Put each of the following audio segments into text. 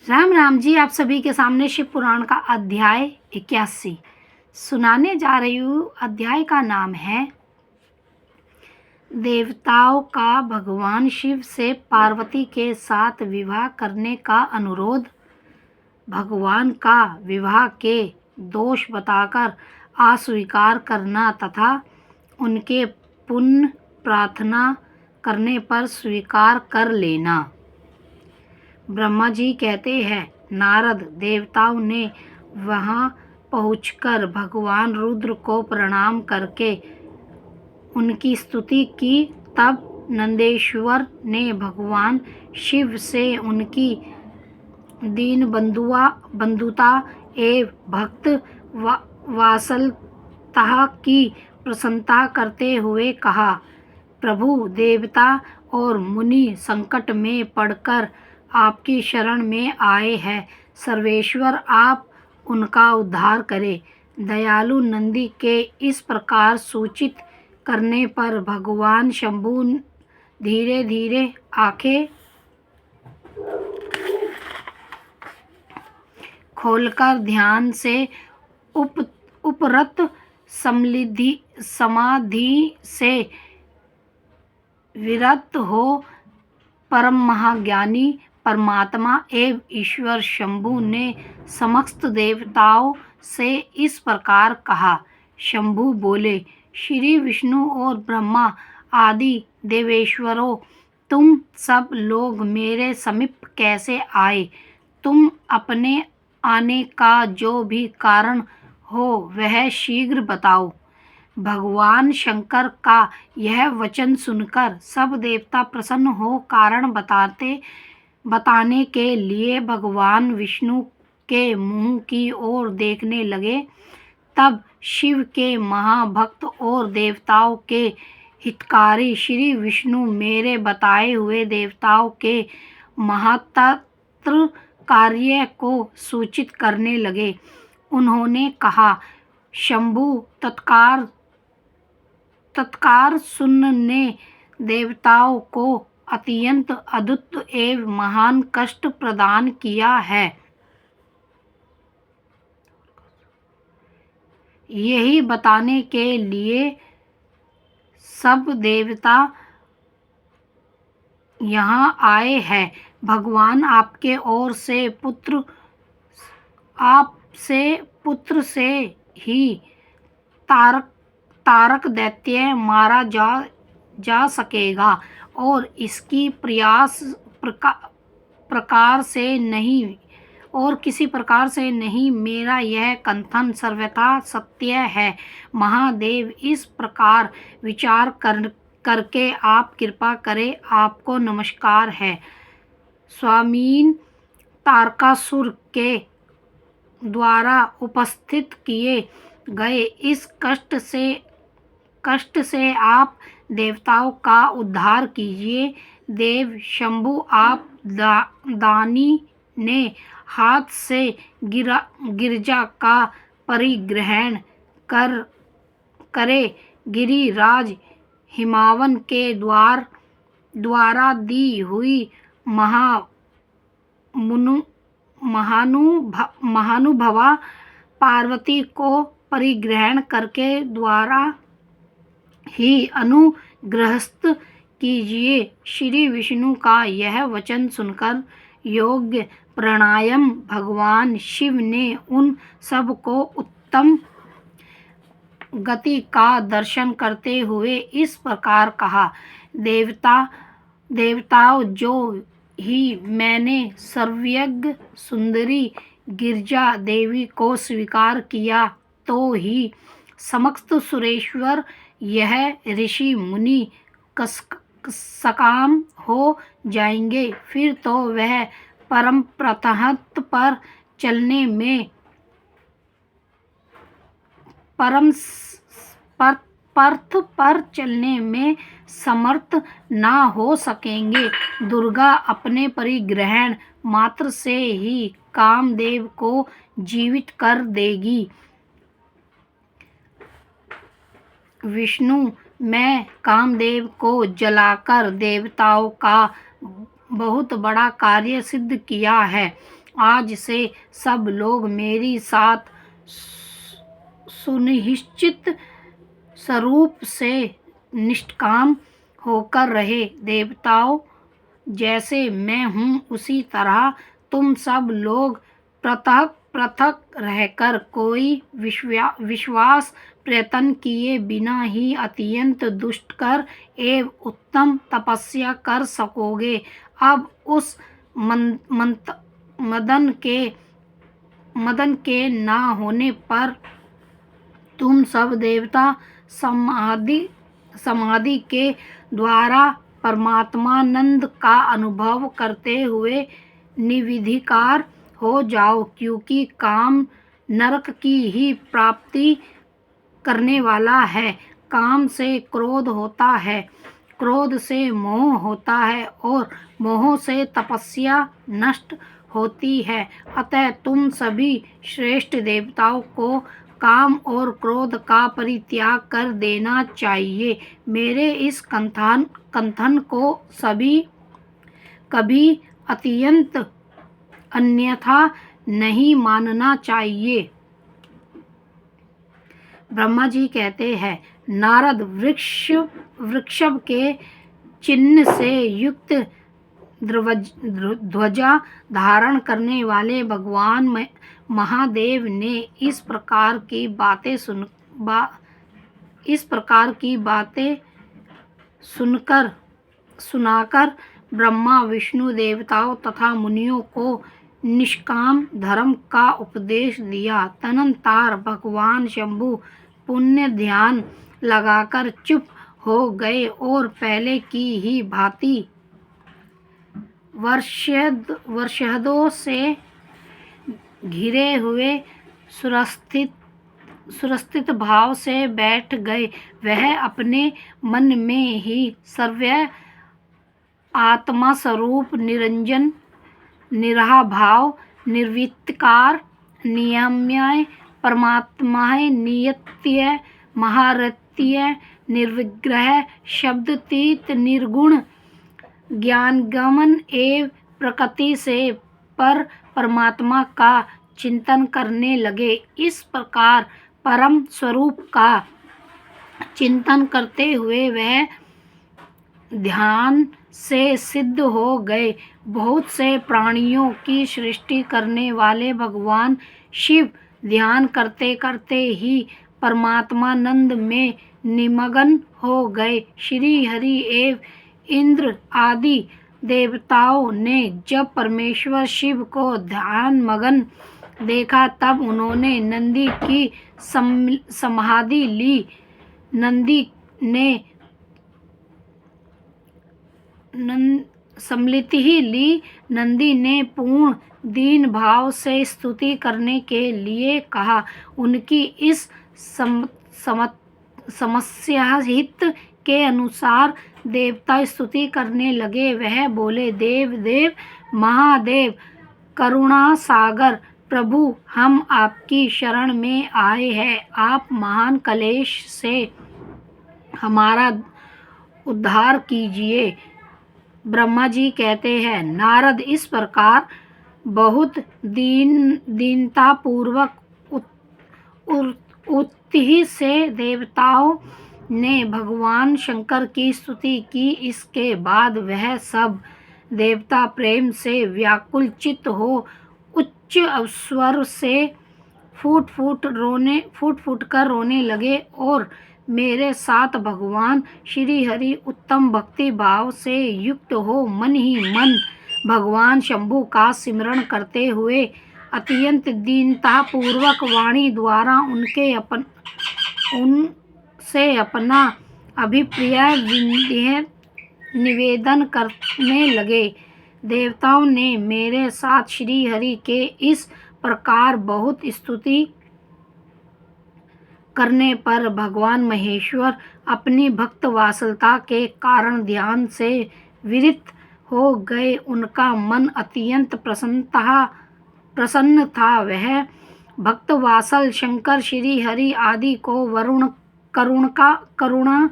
राम राम जी। आप सभी के सामने शिव पुराण का अध्याय 81 सुनाने जा रही हूँ। अध्याय का नाम है देवताओं का भगवान शिव से पार्वती के साथ विवाह करने का अनुरोध। भगवान का विवाह के दोष बताकर अस्वीकार करना तथा उनके पुण्य प्रार्थना करने पर स्वीकार कर लेना। ब्रह्मा जी कहते हैं, नारद देवताओं ने वहां पहुंचकर भगवान रुद्र को प्रणाम करके उनकी स्तुति की। तब नंदेश्वर ने भगवान शिव से उनकी दीन बंधुता एवं भक्त वात्सल्यता की प्रशंसा करते हुए कहा, प्रभु, देवता और मुनि संकट में पड़कर आपकी शरण में आए हैं। सर्वेश्वर, आप उनका उद्धार करें। दयालु नंदी के इस प्रकार सूचित करने पर भगवान शंभु धीरे धीरे आंखें खोलकर ध्यान से उपरत समाधि से विरत हो परम महाज्ञानी परमात्मा एवं ईश्वर शंभु ने समस्त देवताओं से इस प्रकार कहा। शंभु बोले, श्री विष्णु और ब्रह्मा आदि देवेश्वरों, तुम सब लोग मेरे समीप कैसे आए? तुम अपने आने का जो भी कारण हो वह शीघ्र बताओ। भगवान शंकर का यह वचन सुनकर सब देवता प्रसन्न हो कारण बताने के लिए भगवान विष्णु के मुंह की ओर देखने लगे। तब शिव के महाभक्त और देवताओं के हितकारी श्री विष्णु मेरे बताए हुए देवताओं के महत्तर कार्य को सूचित करने लगे। उन्होंने कहा, शंभु, तत्कार सुनने देवताओं को अत्यंत अद्भुत एवं महान कष्ट प्रदान किया है। यही बताने के लिए सब देवता यहाँ आए हैं। भगवान आपके ओर से पुत्र से ही तारक दैत्य मारा जा सकेगा और इसकी किसी प्रकार से नहीं। मेरा यह कथन सर्वथा सत्य है। महादेव, इस प्रकार विचार करके आप कृपा करें। आपको नमस्कार है। स्वामीन तारकासुर के द्वारा उपस्थित किए गए इस कष्ट से आप देवताओं का उद्धार कीजिए। देव शंभु, आप दानी ने हाथ से गिरजा का परिग्रहण करे। गिरिराज हिमावन के द्वारा दी हुई महानुभवा पार्वती को परिग्रहण करके द्वारा ही अनुग्रहस्त कीजिए। श्री विष्णु का यह वचन सुनकर योग्य प्राणायाम भगवान शिव ने उन सब को उत्तम गति का दर्शन करते हुए इस प्रकार कहा, देवताओं, जो ही मैंने सर्वज्ञ सुंदरी गिरजा देवी को स्वीकार किया, तो ही समस्त सुरेश्वर यह ऋषि मुनि सकाम हो जाएंगे। फिर तो वह परम प्रतहत पर चलने में समर्थ ना हो सकेंगे। दुर्गा अपने परिग्रहण मात्र से ही कामदेव को जीवित कर देगी। विष्णु, मैं कामदेव को जलाकर देवताओं का बहुत बड़ा कार्य सिद्ध किया है। आज से सब लोग मेरी साथ सुनिश्चित स्वरूप से निष्काम होकर रहे। देवताओं, जैसे मैं हूँ उसी तरह तुम सब लोग पृथक पृथक रहकर कोई विश्वास प्रयत्न किए बिना ही अत्यंत दुष्कर एवं उत्तम तपस्या कर सकोगे। अब उस मदन के ना होने पर तुम सब देवता समाधि के द्वारा परमात्मानंद का अनुभव करते हुए निर्विकार हो जाओ, क्योंकि काम नरक की ही प्राप्ति करने वाला है। काम से क्रोध होता है, क्रोध से मोह होता है और मोह से तपस्या नष्ट होती है। अतः तुम सभी श्रेष्ठ देवताओं को काम और क्रोध का परित्याग कर देना चाहिए। मेरे इस कथन को सभी कभी अत्यंत अन्यथा नहीं मानना चाहिए। ब्रह्मा जी कहते हैं, नारद वृषभ के चिन्ह से युक्त ध्वजा धारण करने वाले भगवान महादेव ने इस प्रकार की बातें सुनाकर ब्रह्मा विष्णु देवताओं तथा मुनियों को निष्काम धर्म का उपदेश दिया। तदनंतर भगवान शंभु पुण्य ध्यान लगाकर चुप हो गए और पहले की ही भांति वर्षदों से घिरे हुए सुरस्थित भाव से बैठ गए। वह अपने मन में ही सर्वव्यापी आत्मा स्वरूप निरंजन, निराभाव, निर्विकार, नियम्य परमात्माए, नित्य महारथीय, निर्विग्रह, शब्दातीत, निर्गुण, ज्ञानगमन एवं प्रकृति से पर परमात्मा का चिंतन करने लगे। इस प्रकार परम स्वरूप का चिंतन करते हुए वह ध्यान से सिद्ध हो गए। बहुत से प्राणियों की सृष्टि करने वाले भगवान शिव ध्यान करते करते ही परमात्मानंद में निमग्न हो गए। श्री हरि एवं इंद्र आदि देवताओं ने जब परमेश्वर शिव को ध्यान मग्न देखा तब उन्होंने नंदी की समाधि ली। नंदी ने नंदी ने पूर्ण दीन भाव से स्तुति करने के लिए कहा। उनकी इस समस्या हित के अनुसार देवता स्तुति करने लगे। वह बोले, देव महादेव, करुणा सागर प्रभु, हम आपकी शरण में आए हैं। आप महान क्लेश से हमारा उद्धार कीजिए। ब्रह्मा जी कहते हैं, नारद इस प्रकार बहुत दीनता पूर्वक उत्साह से देवताओं ने भगवान शंकर की स्तुति की। इसके बाद वह सब देवता प्रेम से व्याकुल चित्त हो उच्च स्वर से फूट फूट कर रोने लगे और मेरे साथ भगवान श्री हरि उत्तम भक्ति भाव से युक्त हो मन ही मन भगवान शंभु का सिमरण करते हुए अत्यंत दीनता पूर्वक वाणी द्वारा उनसे अपना अभिप्राय निवेदन करने लगे। देवताओं ने मेरे साथ श्री हरि के इस प्रकार बहुत स्तुति करने पर भगवान महेश्वर अपनी भक्त वात्सल्यता के कारण ध्यान से विरत हो गए। उनका मन अत्यंत प्रसन्न था। वह भक्त वात्सल शंकर श्री हरि आदि को करुणा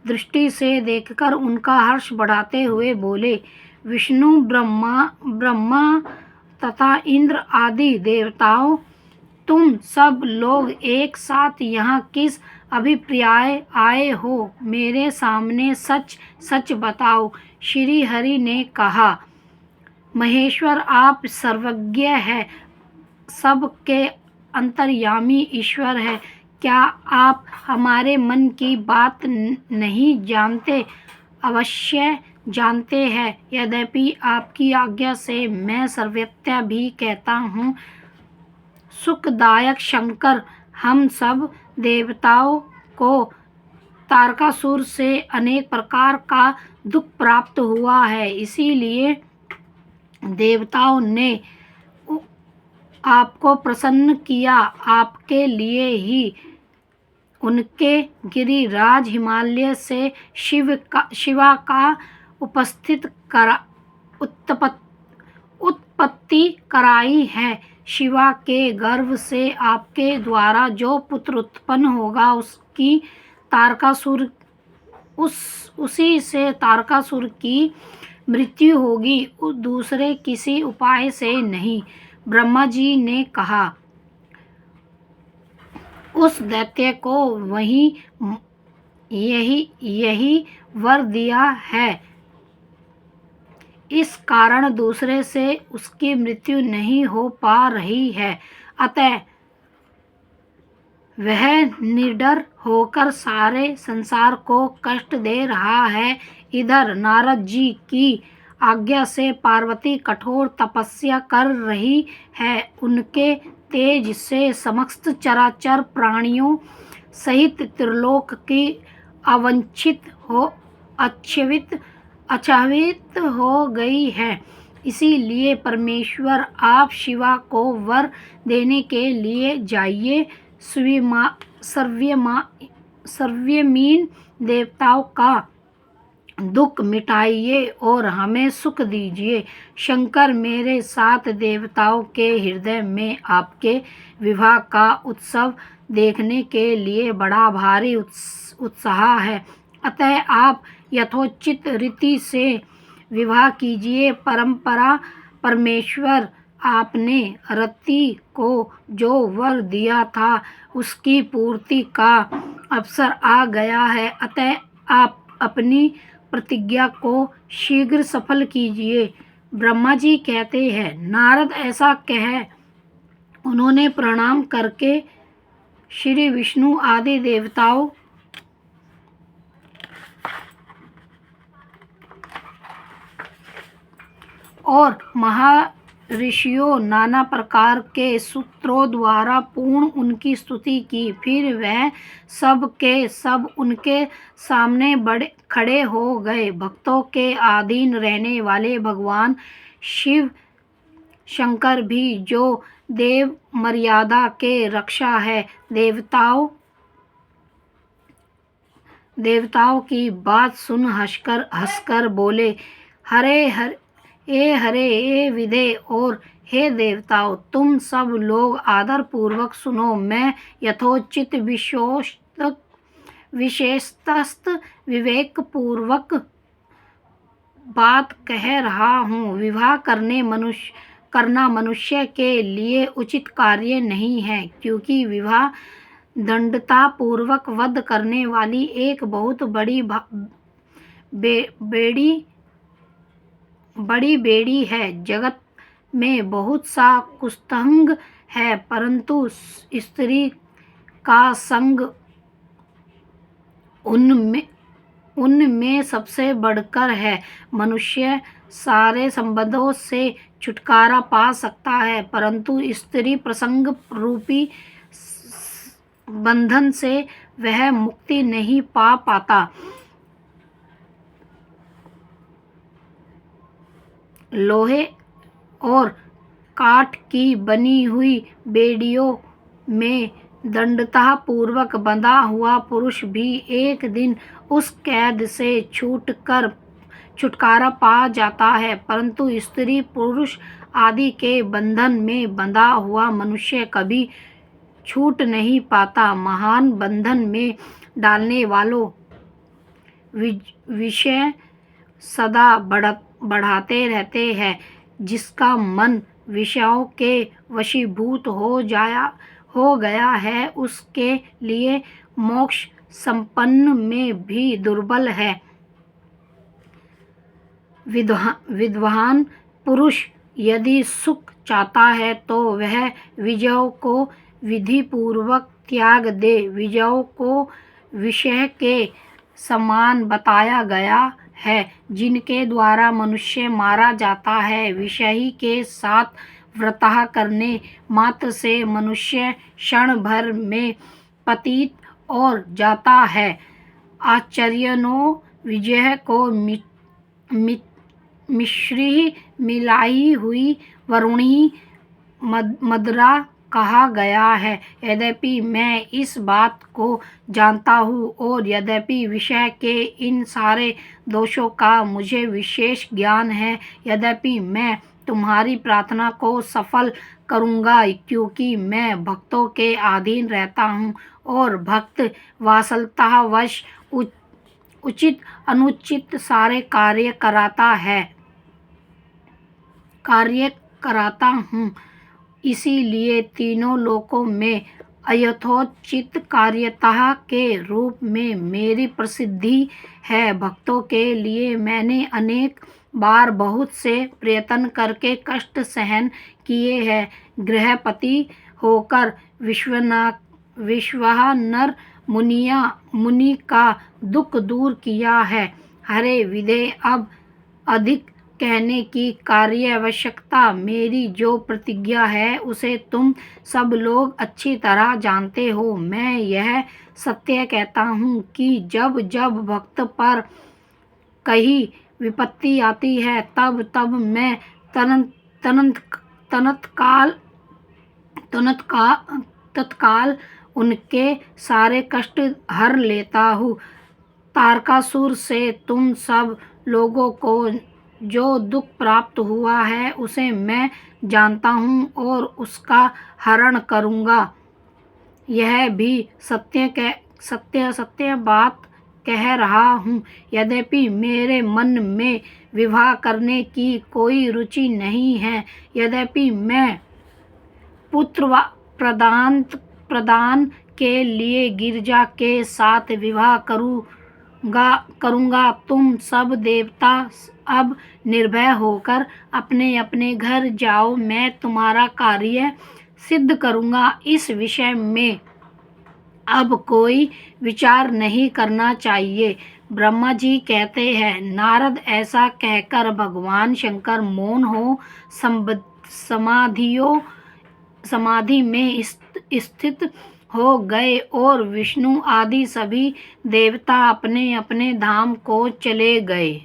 दृष्टि से देखकर उनका हर्ष बढ़ाते हुए बोले, विष्णु ब्रह्मा तथा इंद्र आदि देवताओं, तुम सब लोग एक साथ यहाँ किस अभिप्राय आए हो? मेरे सामने सच सच बताओ। श्री हरि ने कहा, महेश्वर, आप सर्वज्ञ है, सबके अंतर्यामी ईश्वर है। क्या आप हमारे मन की बात नहीं जानते? अवश्य जानते हैं। यद्यपि आपकी आज्ञा से मैं सर्वज्ञ भी कहता हूँ। सुखदायक शंकर, हम सब देवताओं को तारकासुर से अनेक प्रकार का दुख प्राप्त हुआ है। इसीलिए देवताओं ने आपको प्रसन्न किया। आपके लिए ही उनके गिरिराज हिमालय से शिवा का उत्पत्ति कराई है। शिवा के गर्भ से आपके द्वारा जो पुत्र उत्पन्न होगा उसी से तारकासुर की मृत्यु होगी, दूसरे किसी उपाय से नहीं। ब्रह्मा जी ने कहा, उस दैत्य को यही वर दिया है। इस कारण दूसरे से उसकी मृत्यु नहीं हो पा रही है। अतः वह निडर होकर सारे संसार को कष्ट दे रहा है। इधर नारद जी की आज्ञा से पार्वती कठोर तपस्या कर रही है। उनके तेज से समस्त चराचर प्राणियों सहित त्रिलोक की आच्छादित हो गई है। इसीलिए परमेश्वर, आप शिवा को वर देने के लिए जाइए। सर्वमीन देवताओं का दुख मिटाइए और हमें सुख दीजिए। शंकर, मेरे साथ देवताओं के हृदय में आपके विवाह का उत्सव देखने के लिए बड़ा भारी उत्साह है। अतः आप यथोचित रीति से विवाह कीजिए। परमेश्वर, आपने रति को जो वर दिया था उसकी पूर्ति का अवसर आ गया है। अतः आप अपनी प्रतिज्ञा को शीघ्र सफल कीजिए। ब्रह्मा जी कहते हैं, नारद ऐसा कह उन्होंने प्रणाम करके श्री विष्णु आदि देवताओं और महर्षियों नाना प्रकार के सूत्रों द्वारा पूर्ण उनकी स्तुति की। फिर वह सब के सब उनके सामने खड़े हो गए। भक्तों के अधीन रहने वाले भगवान शिव शंकर भी, जो देव मर्यादा के रक्षा है, देवताओं की बात सुन हंसकर बोले, हरे हरे विधे और हे देवताओं, तुम सब लोग आदर पूर्वक सुनो। मैं यथोचित विशेषतः विवेक पूर्वक बात कह रहा हूँ। विवाह करना मनुष्य के लिए उचित कार्य नहीं है, क्योंकि विवाह दंडता पूर्वक वध करने वाली एक बहुत बड़ी बेड़ी है। जगत में बहुत सा कुसंग है, परंतु स्त्री का संग उनमें सबसे बढ़कर है। मनुष्य सारे संबंधों से छुटकारा पा सकता है, परंतु स्त्री प्रसंग रूपी बंधन से वह मुक्ति नहीं पा पाता। लोहे और काठ की बनी हुई बेड़ियों में दंडता पूर्वक बंधा हुआ पुरुष भी एक दिन उस कैद से छुटकारा पा जाता है, परंतु स्त्री पुरुष आदि के बंधन में बंधा हुआ मनुष्य कभी छूट नहीं पाता। महान बंधन में डालने वालों विषय सदा बढ़ाते रहते हैं। जिसका मन विषयों के वशीभूत हो गया है, उसके लिए मोक्ष संपन्न में भी दुर्बल है। विद्वान पुरुष यदि सुख चाहता है तो वह विषयों को विधिपूर्वक त्याग दे। विषयों को विषय के समान बताया गया है जिनके द्वारा मनुष्य मारा जाता है। विषय के साथ व्रतः करने मात्र से मनुष्य क्षण भर में पतित और जाता है। आचार्यों विजय को मिश्री मिलाई हुई वरुणी मदिरा कहा गया है। यद्यपि मैं इस बात को जानता हूँ और यद्यपि विषय के इन सारे दोषों का मुझे विशेष ज्ञान है, यद्यपि मैं तुम्हारी प्रार्थना को सफल करूँगा, क्योंकि मैं भक्तों के अधीन रहता हूँ और भक्त वात्सल्यवश उचित अनुचित सारे कार्य कराता हूँ। इसीलिए तीनों लोकों में अयथोचित कार्यता के रूप में मेरी प्रसिद्धि है। भक्तों के लिए मैंने अनेक बार बहुत से प्रयत्न करके कष्ट सहन किए हैं। गृहपति होकर विश्वानर मुनि का दुख दूर किया है। हरे विदे, अब अधिक कहने की कार्य आवश्यकता। मेरी जो प्रतिज्ञा है उसे तुम सब लोग अच्छी तरह जानते हो। मैं यह सत्य कहता हूँ कि जब जब भक्त पर कहीं विपत्ति आती है तब मैं तत्काल उनके सारे कष्ट हर लेता हूँ। तारकासुर से तुम सब लोगों को जो दुख प्राप्त हुआ है उसे मैं जानता हूँ और उसका हरण करूँगा। यह भी सत्य बात कह रहा हूँ। यद्यपि मेरे मन में विवाह करने की कोई रुचि नहीं है, यद्यपि मैं पुत्र प्रदान के लिए गिरिजा के साथ विवाह करूँगा। तुम सब देवता अब निर्भय होकर अपने अपने घर जाओ, मैं तुम्हारा कार्य सिद्ध करूँगा। इस विषय में अब कोई विचार नहीं करना चाहिए। ब्रह्मा जी कहते हैं, नारद ऐसा कहकर भगवान शंकर मौन हो समाधि में स्थित हो गए और विष्णु आदि सभी देवता अपने अपने धाम को चले गए।